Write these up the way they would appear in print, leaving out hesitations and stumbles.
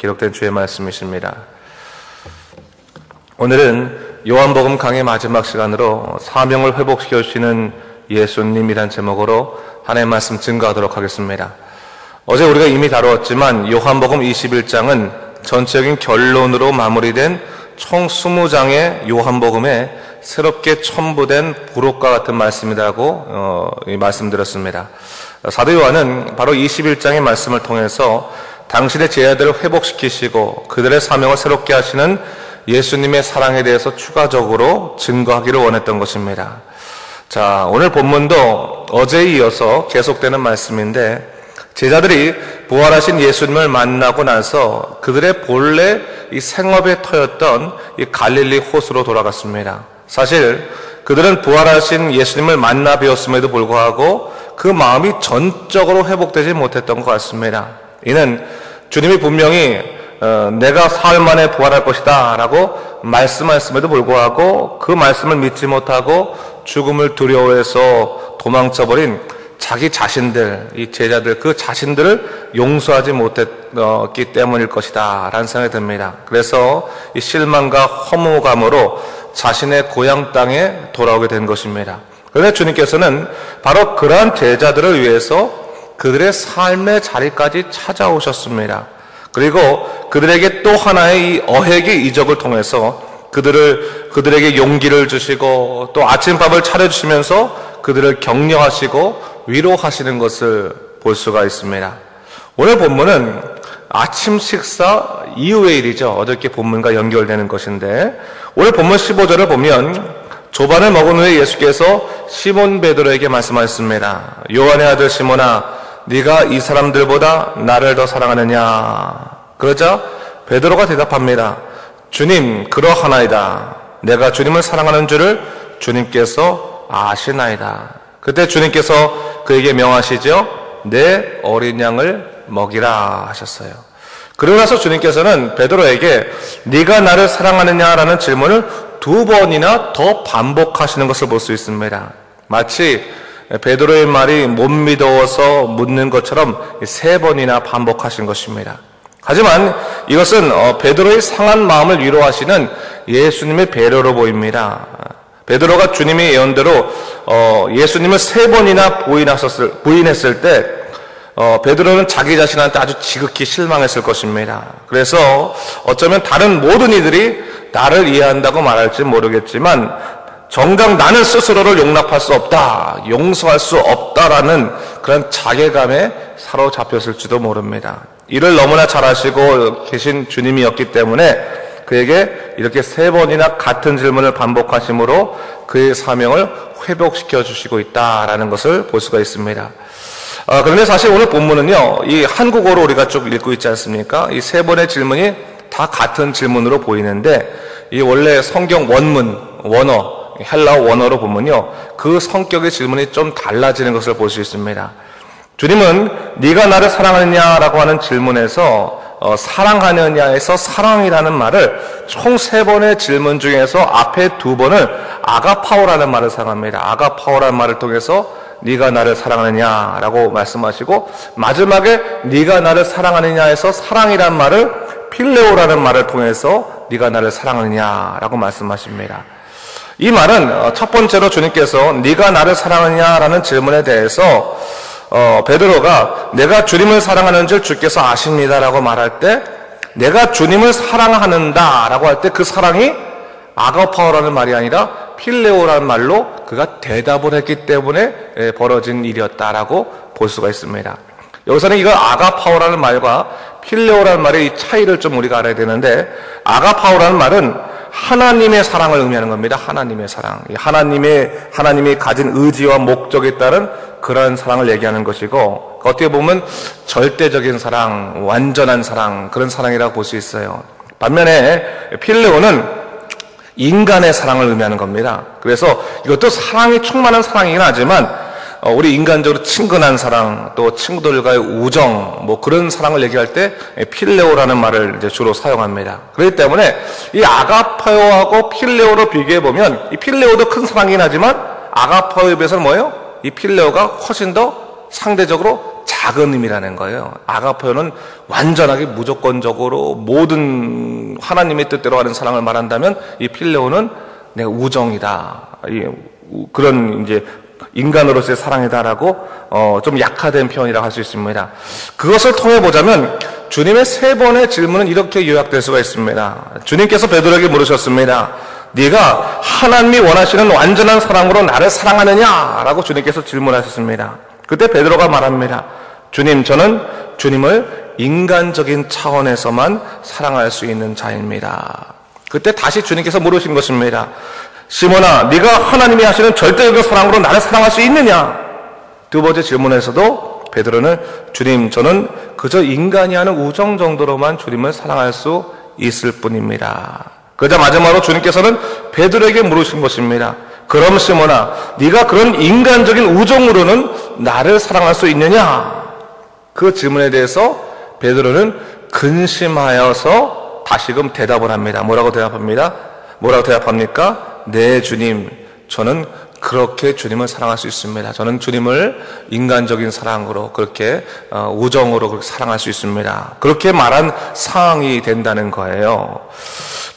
기록된 주의 말씀이십니다. 오늘은 요한복음 강의 마지막 시간으로 사명을 회복시켜 주시는 예수님이란 제목으로 하나님의 말씀 증거하도록 하겠습니다. 어제 우리가 이미 다루었지만 요한복음 21장은 전체적인 결론으로 마무리된 총 20장의 요한복음에 새롭게 첨부된 부록과 같은 말씀이라고 말씀드렸습니다. 사도 요한은 바로 21장의 말씀을 통해서 당신의 제자들을 회복시키시고 그들의 사명을 새롭게 하시는 예수님의 사랑에 대해서 추가적으로 증거하기를 원했던 것입니다. 자, 오늘 본문도 어제에 이어서 계속되는 말씀인데, 제자들이 부활하신 예수님을 만나고 나서 그들의 본래 이 생업의 터였던 이 갈릴리 호수로 돌아갔습니다. 사실 그들은 부활하신 예수님을 만나 뵈었음에도 불구하고 그 마음이 전적으로 회복되지 못했던 것 같습니다. 이는 주님이 분명히 내가 사흘 만에 부활할 것이다 라고 말씀하셨음에도 불구하고 그 말씀을 믿지 못하고 죽음을 두려워해서 도망쳐버린 자기 자신들, 이 제자들 그 자신들을 용서하지 못했기 때문일 것이다 라는 생각이 듭니다. 그래서 이 실망과 허무감으로 자신의 고향 땅에 돌아오게 된 것입니다. 그런데 주님께서는 바로 그러한 제자들을 위해서 그들의 삶의 자리까지 찾아오셨습니다. 그리고 그들에게 또 하나의 이 어획의 이적을 통해서 그들에게 용기를 주시고 또 아침밥을 차려주시면서 그들을 격려하시고 위로하시는 것을 볼 수가 있습니다. 오늘 본문은 아침 식사 이후의 일이죠. 어저께 본문과 연결되는 것인데, 오늘 본문 15절을 보면 조반을 먹은 후에 예수께서 시몬 베드로에게 말씀하셨습니다. 요한의 아들 시몬아, 네가 이 사람들보다 나를 더 사랑하느냐? 그러자 베드로가 대답합니다. 주님, 그러하나이다. 내가 주님을 사랑하는 줄을 주님께서 아시나이다. 그때 주님께서 그에게 명하시죠. 내 어린 양을 먹이라 하셨어요. 그러고 나서 주님께서는 베드로에게 네가 나를 사랑하느냐라는 질문을 2번이나 더 반복하시는 것을 볼 수 있습니다. 마치 베드로의 말이 못 믿어서 묻는 것처럼 3번이나 반복하신 것입니다. 하지만 이것은 베드로의 상한 마음을 위로하시는 예수님의 배려로 보입니다. 베드로가 주님의 예언대로 예수님을 3번이나 부인했을 때 베드로는 자기 자신한테 아주 지극히 실망했을 것입니다. 그래서 어쩌면 다른 모든 이들이 나를 이해한다고 말할지 모르겠지만 정작 나는 스스로를 용납할 수 없다, 용서할 수 없다라는 그런 자괴감에 사로잡혔을지도 모릅니다. 이를 너무나 잘 아시고 계신 주님이었기 때문에 그에게 이렇게 3번이나 같은 질문을 반복하심으로 그의 사명을 회복시켜 주시고 있다라는 것을 볼 수가 있습니다. 그런데 사실 오늘 본문은요, 이 한국어로 우리가 쭉 읽고 있지 않습니까? 이 3번의 질문이 다 같은 질문으로 보이는데, 이 원래 성경 원어, 헬라어 원어로 보면요, 그 성격의 질문이 좀 달라지는 것을 볼 수 있습니다. 주님은 네가 나를 사랑하느냐라고 하는 질문에서 사랑하느냐에서 사랑이라는 말을 총 3번의 질문 중에서 앞에 2번을 아가파오라는 말을 사용합니다. 아가파오라는 말을 통해서 네가 나를 사랑하느냐라고 말씀하시고, 마지막에 네가 나를 사랑하느냐에서 사랑이라는 말을 필레오라는 말을 통해서 네가 나를 사랑하느냐라고 말씀하십니다. 이 말은 첫 번째로 주님께서 네가 나를 사랑하느냐라는 질문에 대해서 베드로가 내가 주님을 사랑하는 줄 주께서 아십니다라고 말할 때, 내가 주님을 사랑하는다라고 할 때 그 사랑이 아가파오라는 말이 아니라 필레오라는 말로 그가 대답을 했기 때문에 벌어진 일이었다라고 볼 수가 있습니다. 여기서는 이거 아가파오라는 말과 필레오라는 말의 차이를 좀 우리가 알아야 되는데, 아가파오라는 말은 하나님의 사랑을 의미하는 겁니다. 하나님의 사랑. 하나님이 가진 의지와 목적에 따른 그런 사랑을 얘기하는 것이고, 어떻게 보면 절대적인 사랑, 완전한 사랑, 그런 사랑이라고 볼 수 있어요. 반면에 필레오는 인간의 사랑을 의미하는 겁니다. 그래서 이것도 사랑이 충만한 사랑이긴 하지만 우리 인간적으로 친근한 사랑, 또 친구들과의 우정, 그런 사랑을 얘기할 때 필레오라는 말을 이제 주로 사용합니다. 그렇기 때문에 이 아가파오하고 필레오로 비교해 보면 이 필레오도 큰 사랑이긴 하지만 아가파오에 비해서는 뭐예요? 이 필레오가 훨씬 더 상대적으로 작은 의미라는 거예요. 아가페오는 완전하게 무조건적으로 모든 하나님의 뜻대로 하는 사랑을 말한다면, 이 필레오는 내가 우정이다, 그런 이제 인간으로서의 사랑이다라고 좀 약화된 표현이라고 할 수 있습니다. 그것을 통해 보자면 주님의 3번의 질문은 이렇게 요약될 수가 있습니다. 주님께서 베드로에게 물으셨습니다. 네가 하나님이 원하시는 완전한 사랑으로 나를 사랑하느냐? 라고 주님께서 질문하셨습니다. 그때 베드로가 말합니다. 주님, 저는 주님을 인간적인 차원에서만 사랑할 수 있는 자입니다. 그때 다시 주님께서 물으신 것입니다. 시몬아, 네가 하나님이 하시는 절대적인 사랑으로 나를 사랑할 수 있느냐? 2번째 질문에서도 베드로는 주님, 저는 그저 인간이 하는 우정 정도로만 주님을 사랑할 수 있을 뿐입니다. 그러자 마지막으로 주님께서는 베드로에게 물으신 것입니다. 그럼 시몬아, 네가 그런 인간적인 우정으로는 나를 사랑할 수 있느냐? 그 질문에 대해서 베드로는 근심하여서 다시금 대답을 합니다. 뭐라고 대답합니까? 네, 주님, 저는 그렇게 주님을 사랑할 수 있습니다. 저는 주님을 인간적인 사랑으로, 그렇게 우정으로 그렇게 사랑할 수 있습니다. 그렇게 말한 상황이 된다는 거예요.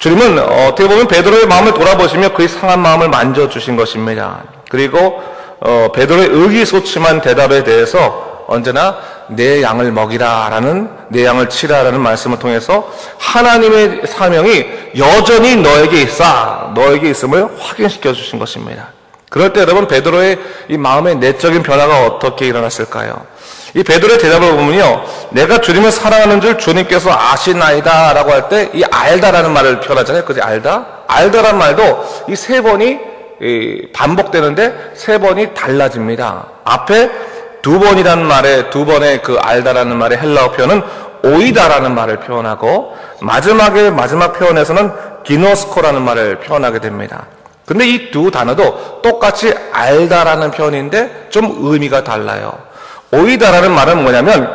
주님은 어떻게 보면 베드로의 마음을 돌아보시며 그의 상한 마음을 만져주신 것입니다. 그리고 베드로의 의기소침한 대답에 대해서 언제나 내 양을 먹이라라는, 내 양을 치라라는 말씀을 통해서 하나님의 사명이 여전히 너에게 있음을 확인시켜 주신 것입니다. 그럴 때 여러분, 베드로의 이 마음의 내적인 변화가 어떻게 일어났을까요? 이 베드로의 대답을 보면요, 내가 주님을 사랑하는 줄 주님께서 아시나이다 라고 할 때 이 알다라는 말을 표현하잖아요. 그지? 알다라는 말도 이 3번이 반복되는데 3번이 달라집니다. 앞에 2번이라는 말에, 2번의 그 알다라는 말의 헬라어 표현은 오이다라는 말을 표현하고, 마지막 표현에서는 기노스코라는 말을 표현하게 됩니다. 근데 이 2 단어도 똑같이 알다라는 표현인데 좀 의미가 달라요. 오이다라는 말은 뭐냐면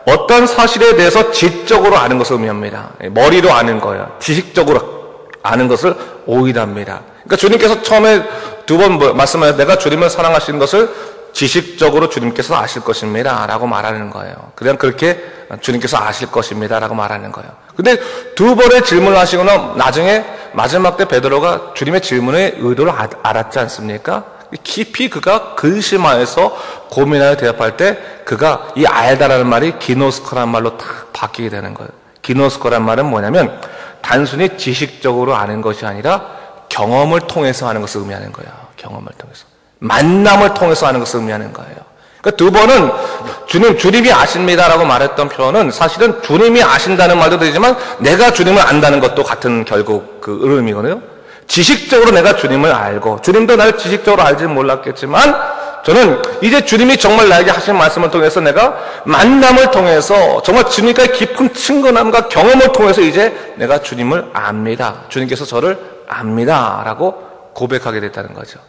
어떤 사실에 대해서 지적으로 아는 것을 의미합니다. 머리로 아는 거예요. 지식적으로 아는 것을 오이다입니다. 그러니까 주님께서 처음에 2번 말씀하셔서 내가 주님을 사랑하시는 것을 지식적으로 주님께서 아실 것입니다 라고 말하는 거예요. 그냥 그렇게 주님께서 아실 것입니다 라고 말하는 거예요. 근데 2번의 질문을 하시거나 나중에 마지막 때 베드로가 주님의 질문의 의도를 알았지 않습니까? 깊이 그가 근심하여서 고민하여 대답할 때 그가 이 알다라는 말이 기노스코라는 말로 딱 바뀌게 되는 거예요. 기노스코라는 말은 뭐냐면 단순히 지식적으로 아는 것이 아니라 경험을 통해서 하는 것을 의미하는 거예요. 경험을 통해서. 만남을 통해서 하는 것을 의미하는 거예요. 그러니까 2번은 주님이 아십니다라고 말했던 표현은 사실은 주님이 아신다는 말도 되지만 내가 주님을 안다는 것도 같은 결국 그 의미거든요. 지식적으로 내가 주님을 알고, 주님도 나를 지식적으로 알지는 몰랐겠지만 저는 이제 주님이 정말 나에게 하신 말씀을 통해서 내가 만남을 통해서 정말 주님과의 깊은 친근함과 경험을 통해서 이제 내가 주님을 압니다. 주님께서 저를 압니다 라고 고백하게 됐다는 거죠.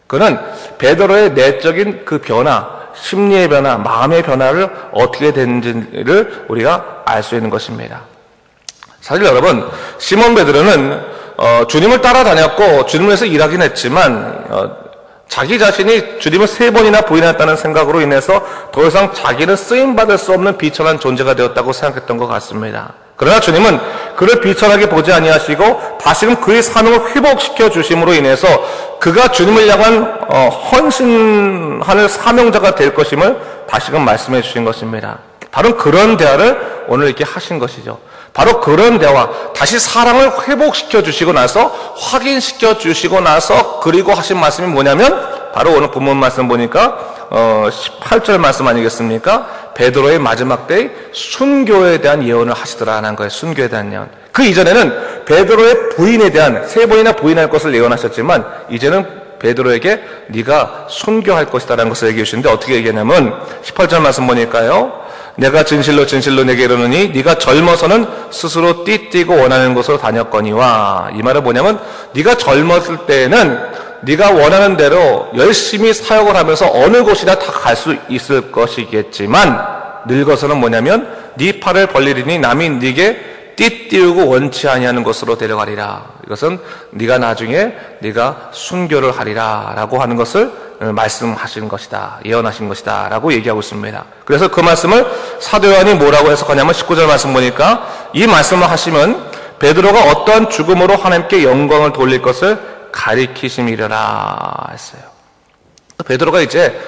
그는 베드로의 내적인 그 변화, 심리의 변화, 마음의 변화를 어떻게 됐는지를 우리가 알 수 있는 것입니다. 사실 여러분, 시몬 베드로는 주님을 따라다녔고 주님을 위해서 일하긴 했지만 자기 자신이 주님을 3번이나 부인했다는 생각으로 인해서 더 이상 자기는 쓰임받을 수 없는 비천한 존재가 되었다고 생각했던 것 같습니다. 그러나 주님은 그를 비천하게 보지 아니하시고 다시금 그의 사명을 회복시켜 주심으로 인해서 그가 주님을 향한 헌신하는 사명자가 될 것임을 다시금 말씀해 주신 것입니다. 바로 그런 대화를 오늘 이렇게 하신 것이죠. 바로 그런 대화, 다시 사랑을 회복시켜 주시고 나서 확인시켜 주시고 나서 그리고 하신 말씀이 뭐냐면 바로 오늘 본문 말씀 보니까 18절 말씀 아니겠습니까? 베드로의 마지막 때의 순교에 대한 예언을 하시더라는 거예요. 순교에 대한 예언. 그 이전에는 베드로의 부인에 대한 3번이나 부인할 것을 예언하셨지만 이제는 베드로에게 네가 순교할 것이다라는 것을 얘기해 주시는데 어떻게 얘기하냐면 18절 말씀 보니까요. 내가 진실로 진실로 내게 이르노니 네가 젊어서는 스스로 띠띠고 원하는 곳으로 다녔거니와. 이 말은 뭐냐면 네가 젊었을 때에는 네가 원하는 대로 열심히 사역을 하면서 어느 곳이나 다 갈 수 있을 것이겠지만 늙어서는 뭐냐면 네 팔을 벌리리니 남이 네게 띠띠우고 원치 아니하는 곳으로 데려가리라. 이것은 네가 나중에 네가 순교를 하리라 라고 하는 것을 말씀하신 것이다, 예언하신 것이다 라고 얘기하고 있습니다. 그래서 그 말씀을 사도 요한이 뭐라고 해석하냐면 19절 말씀 보니까 이 말씀을 하시면 베드로가 어떠한 죽음으로 하나님께 영광을 돌릴 것을 가리키심이려라 했어요. 베드로가 이제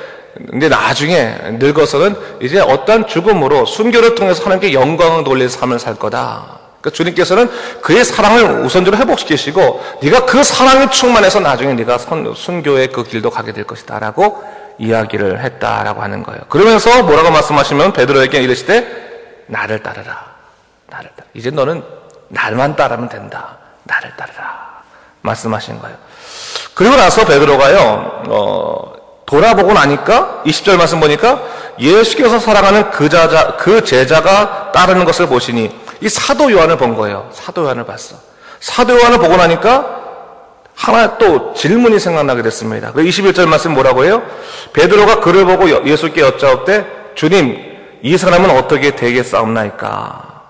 나중에 늙어서는 이제 어떠한 죽음으로 순교를 통해서 하나님께 영광을 돌릴 삶을 살 거다. 그러니까 주님께서는 그의 사랑을 우선적으로 회복시키시고 네가 그 사랑이 충만해서 나중에 네가 순교의 그 길도 가게 될 것이다 라고 이야기를 했다라고 하는 거예요. 그러면서 뭐라고 말씀하시면 베드로에게 이르시되 나를 따르라. 나를 따르라. 이제 너는 날만 따르면 된다. 나를 따르라 말씀하신 거예요. 그리고 나서 베드로가요 돌아보고 나니까 20절 말씀 보니까 예수께서 사랑하는 그 제자가 따르는 것을 보시니 이 사도 요한을 본 거예요. 사도 요한을 봤어. 사도 요한을 보고 나니까 하나 또 질문이 생각나게 됐습니다. 21절 말씀 뭐라고 해요? 베드로가 그를 보고 예수께 여짜옵되 주님 이 사람은 어떻게 되겠사옵나이까?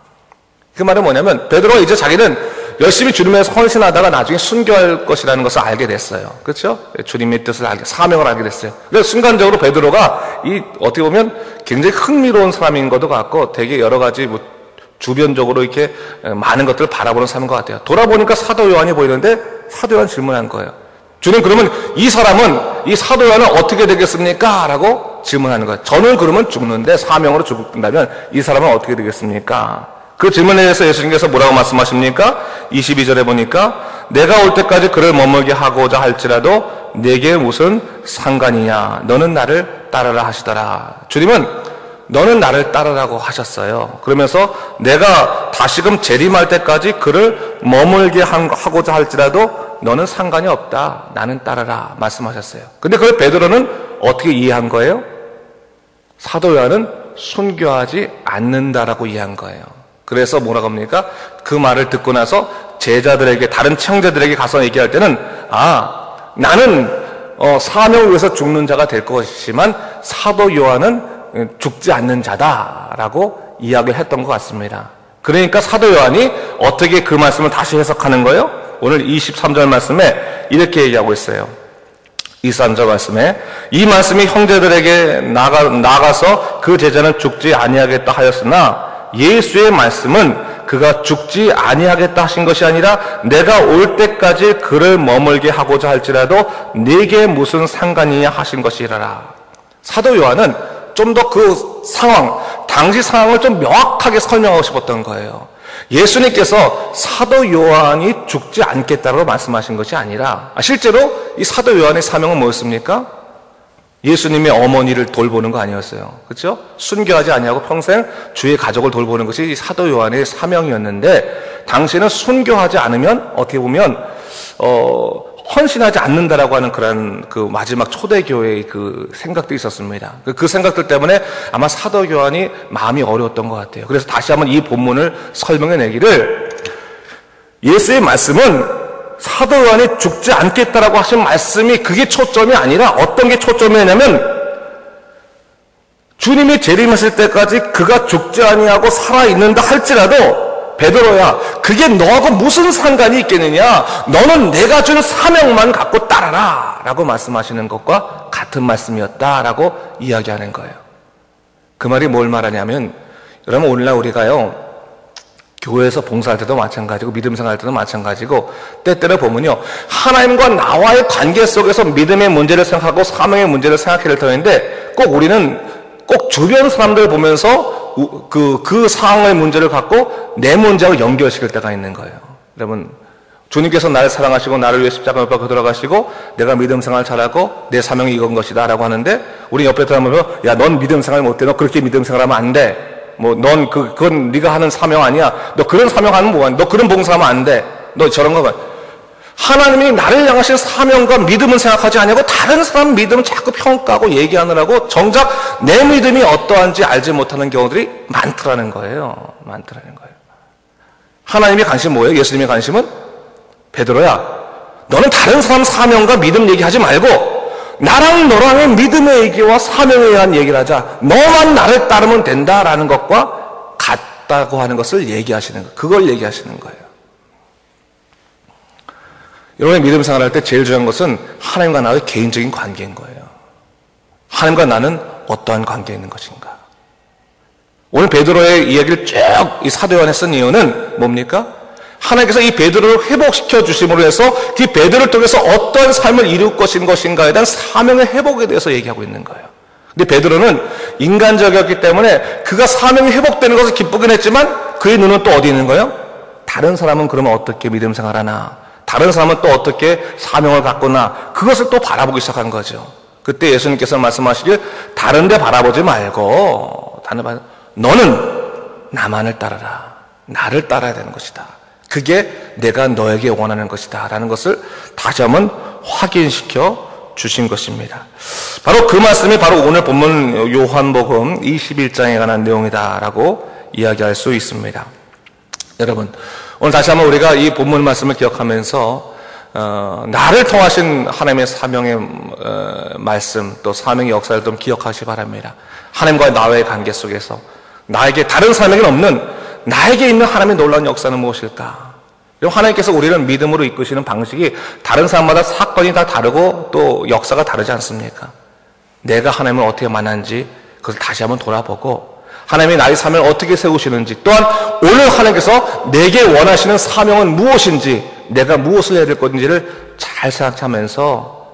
그 말은 뭐냐면 베드로가 이제 자기는 열심히 주님에 대해서 헌신하다가 나중에 순교할 것이라는 것을 알게 됐어요. 그렇죠? 주님의 뜻을 사명을 알게 됐어요. 그래서 순간적으로 베드로가 어떻게 보면 굉장히 흥미로운 사람인 것도 같고 되게 여러 가지 주변적으로 이렇게 많은 것들을 바라보는 사람인 것 같아요. 돌아보니까 사도 요한이 보이는데 사도 요한 질문한 거예요. 주님 그러면 이 사도 요한은 어떻게 되겠습니까? 라고 질문하는 거예요. 저는 그러면 죽는데 사명으로 죽는다면 이 사람은 어떻게 되겠습니까? 그 질문에 대해서 예수님께서 뭐라고 말씀하십니까? 22절에 보니까 내가 올 때까지 그를 머물게 하고자 할지라도 내게 무슨 상관이냐? 너는 나를 따르라 하시더라. 주님은 너는 나를 따르라고 하셨어요. 그러면서 내가 다시금 재림할 때까지 그를 머물게 하고자 할지라도 너는 상관이 없다. 나는 따르라 말씀하셨어요. 근데 그걸 베드로는 어떻게 이해한 거예요? 사도 요한은 순교하지 않는다라고 이해한 거예요. 그래서 뭐라고 합니까? 그 말을 듣고 나서 제자들에게 다른 형제들에게 가서 얘기할 때는 나는 사명을 위해서 죽는 자가 될 것이지만 사도 요한은 죽지 않는 자다라고 이야기를 했던 것 같습니다. 그러니까 사도 요한이 어떻게 그 말씀을 다시 해석하는 거예요? 오늘 23절 말씀에 이렇게 얘기하고 있어요. 23절 말씀에 이 말씀이 형제들에게 나가서 그 제자는 죽지 아니하겠다 하였으나 예수의 말씀은 그가 죽지 아니하겠다 하신 것이 아니라 내가 올 때까지 그를 머물게 하고자 할지라도 네게 무슨 상관이냐 하신 것이라라. 사도 요한은 좀 더 그 당시 상황을 좀 명확하게 설명하고 싶었던 거예요. 예수님께서 사도 요한이 죽지 않겠다고 말씀하신 것이 아니라 실제로 이 사도 요한의 사명은 뭐였습니까? 예수님의 어머니를 돌보는 거 아니었어요. 그렇죠? 순교하지 아니하고 평생 주의 가족을 돌보는 것이 사도 요한의 사명이었는데 당시에는 순교하지 않으면 어떻게 보면 헌신하지 않는다라고 하는 그런 그 마지막 초대교회의 그 생각도 있었습니다. 그 생각들 때문에 아마 사도 요한이 마음이 어려웠던 것 같아요. 그래서 다시 한번 이 본문을 설명해 내기를 예수의 말씀은 사도 요한이 죽지 않겠다라고 하신 말씀이 그게 초점이 아니라 어떤 게 초점이냐면 주님이 재림하실 때까지 그가 죽지 아니하고 살아있는다 할지라도 베드로야 그게 너하고 무슨 상관이 있겠느냐? 너는 내가 준 사명만 갖고 따라라 라고 말씀하시는 것과 같은 말씀이었다라고 이야기하는 거예요. 그 말이 뭘 말하냐면 여러분 오늘날 우리가요 교회에서 봉사할 때도 마찬가지고 믿음 생활할 때도 마찬가지고 때때로 보면요 하나님과 나와의 관계 속에서 믿음의 문제를 생각하고 사명의 문제를 생각해야 될 터인데 꼭 우리는 꼭 주변 사람들을 보면서 그 상황의 문제를 갖고 내 문제하고 연결시킬 때가 있는 거예요. 여러분 주님께서 나를 사랑하시고 나를 위해 십자가 못 박혀 돌아가시고 내가 믿음 생활 잘하고 내 사명이 이건 것이다 라고 하는데 우리 옆에 사람 보면 야 넌 믿음 생활 못해 너 그렇게 믿음 생활하면 안 돼 넌 그건 네가 하는 사명 아니야. 너 그런 사명하면 뭐하니? 너 그런 봉사하면 안 돼. 너 저런 거 봐. 하나님이 나를 향하신 사명과 믿음은 생각하지 아니하고 다른 사람 믿음은 자꾸 평가하고 얘기하느라고 정작 내 믿음이 어떠한지 알지 못하는 경우들이 많더라는 거예요. 하나님의 관심 뭐예요? 예수님의 관심은 베드로야 너는 다른 사람 사명과 믿음 얘기하지 말고 나랑 너랑의 믿음의 얘기와 사명에 대한 얘기를 하자. 너만 나를 따르면 된다라는 것과 같다고 하는 것을 얘기하시는 거예요. 그걸 얘기하시는 거예요. 여러분의 믿음 생활할 때 제일 중요한 것은 하나님과 나의 개인적인 관계인 거예요. 하나님과 나는 어떠한 관계에 있는 것인가. 오늘 베드로의 이야기를 쭉 이 사도 요한에 쓴 이유는 뭡니까? 하나님께서 이 베드로를 회복시켜 주심으로 해서 그 베드로를 통해서 어떤 삶을 이룰 것인가에 대한 사명의 회복에 대해서 얘기하고 있는 거예요. 근데 베드로는 인간적이었기 때문에 그가 사명이 회복되는 것을 기쁘긴 했지만 그의 눈은 또 어디 있는 거예요? 다른 사람은 그러면 어떻게 믿음 생활하나? 다른 사람은 또 어떻게 사명을 갖거나? 그것을 또 바라보기 시작한 거죠. 그때 예수님께서 말씀하시길 다른 데 바라보지 말고 너는 나만을 따르라. 나를 따라야 되는 것이다. 그게 내가 너에게 원하는 것이다 라는 것을 다시 한번 확인시켜 주신 것입니다. 바로 그 말씀이 바로 오늘 본문 요한복음 21장에 관한 내용이다라고 이야기할 수 있습니다. 여러분, 오늘 다시 한번 우리가 이 본문 말씀을 기억하면서 나를 통하신 하나님의 사명의 말씀 또 사명의 역사를 좀 기억하시기 바랍니다. 하나님과 나의 관계 속에서 나에게 다른 사명이 없는 나에게 있는 하나님의 놀라운 역사는 무엇일까? 하나님께서 우리를 믿음으로 이끄시는 방식이 다른 사람마다 사건이 다 다르고 또 역사가 다르지 않습니까? 내가 하나님을 어떻게 만난지 그것을 다시 한번 돌아보고 하나님이 나의 삶을 어떻게 세우시는지 또한 오늘 하나님께서 내게 원하시는 사명은 무엇인지 내가 무엇을 해야 될 건지를 잘 생각하면서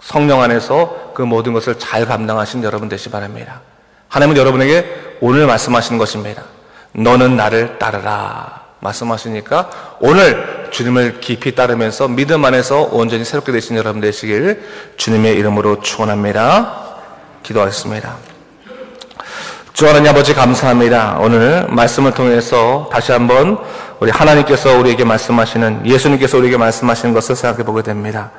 성령 안에서 그 모든 것을 잘 감당하신 여러분 되시기 바랍니다. 하나님은 여러분에게 오늘 말씀하시는 것입니다. 너는 나를 따르라 말씀하시니까 오늘 주님을 깊이 따르면서 믿음 안에서 온전히 새롭게 되신 여러분 되시길 주님의 이름으로 축원합니다. 기도하겠습니다. 주 하나님 아버지 감사합니다. 오늘 말씀을 통해서 다시 한번 우리 하나님께서 우리에게 말씀하시는 예수님께서 우리에게 말씀하시는 것을 생각해 보게 됩니다.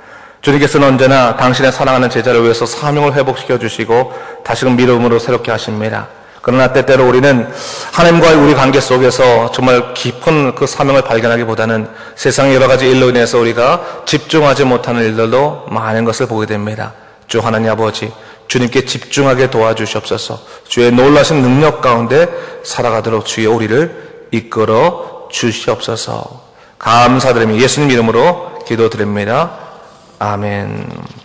주님께서는 언제나 당신의 사랑하는 제자를 위해서 사명을 회복시켜 주시고 다시금 믿음으로 새롭게 하십니다. 그러나 때때로 우리는 하나님과의 우리 관계 속에서 정말 깊은 그 사명을 발견하기보다는 세상의 여러 가지 일로 인해서 우리가 집중하지 못하는 일들도 많은 것을 보게 됩니다. 주 하나님 아버지, 주님께 집중하게 도와주시옵소서. 주의 놀라신 능력 가운데 살아가도록 주의 우리를 이끌어 주시옵소서. 감사드리며 예수님 이름으로 기도드립니다. 아멘.